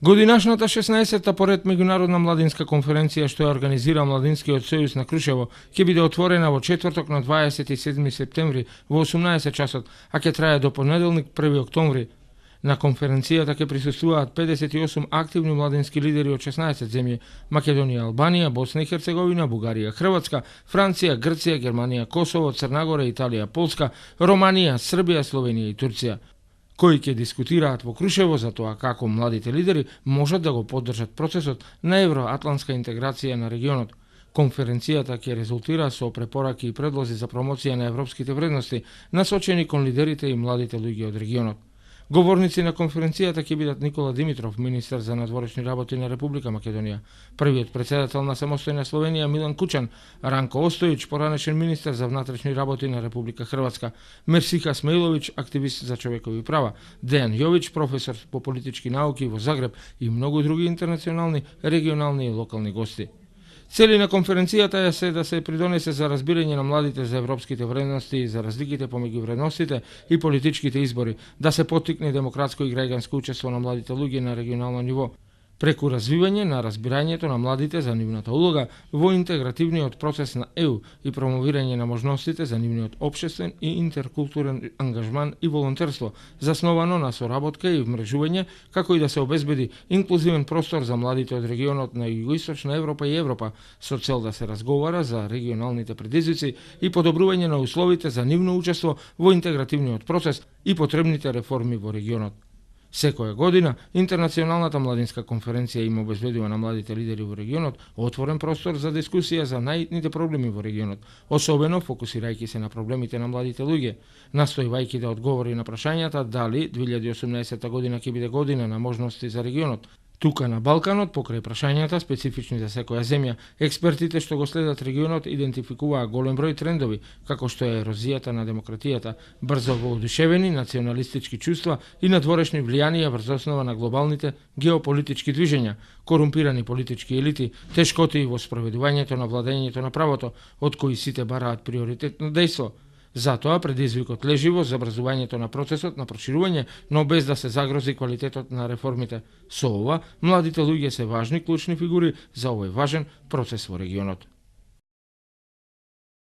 Годинашната 16-та поред меѓународна младинска конференција што ја организира Младинскиот сојуз на Крушево ќе биде отворена во четврток на 27 септември во 18 часот, а ќе трае до понеделник 1 октомври. На конференцијата ќе присуствуваат 58 активни младински лидери од 16 земји: Македонија, Албанија, Босна и Херцеговина, Бугарија, Хрватска, Франција, Грција, Германија, Косово, Црна Гора, Италија, Полска, Романија, Србија, Словенија и Турција, кои ќе дискутираат во Крушево за тоа како младите лидери можат да го поддржат процесот на евроатлантска интеграција на регионот. Конференцијата ќе резултира со препораки и предлози за промоција на европските вредности, насочени кон лидерите и младите луѓе од регионот. Говорници на конференцијата ќе бидат Никола Димитров, министер за надворешни работи на Република Македонија, првиот председател на самостојна Словенија Милан Кучан, Ранко Остојич, поранешен министер за внатрешни работи на Република Хрватска, Мерсиха Смејловиќ, активист за човекови права, Дејан Јовиќ, професор по политички науки во Загреб и многу други интернационални, регионални и локални гости. Цели на конференцијата е да се придонесе за разбирање на младите за европските вредности и за разликите помеѓу вредностите и политичките избори, да се поттикне демократско и граѓанско учество на младите луѓе на регионално ниво, преку развивање на разбирањето на младите за нивната улога во интегративниот процес на ЕУ и промовирање на можностите за нивниот општествен и интеркултурен ангажман и волонтерство, засновано на соработка и вмрежување, како и да се обезбеди инклузивен простор за младите од регионот на Југоисточна Европа и Европа, со цел да се разговара за регионалните предизвици и подобрување на условите за нивно учество во интегративниот процес и потребните реформи во регионот. Секоја година, Интернационалната младинска конференција им обезбедува на младите лидери во регионот отворен простор за дискусија за најитните проблеми во регионот, особено фокусирајќи се на проблемите на младите луѓе, настојувајќи да одговори на прашањата дали 2018 година ќе биде година на можности за регионот. Тука на Балканот, покрај прашањата специфични за секоја земја, експертите што го следат регионот идентификуваа голем број трендови, како што е ерозијата на демократијата, брзо воодушевени националистички чувства и надворешни влијанија врз основа на глобалните геополитички движења, корумпирани политички елити, тешкоти во спроведувањето на владењето на правото, од кои сите бараат приоритетно дејство. Затоа предизвикот лежи во забрзувањето на процесот на проширување, но без да се загрози квалитетот на реформите. Со ова, младите луѓе се важни клучни фигури за овој важен процес во регионот.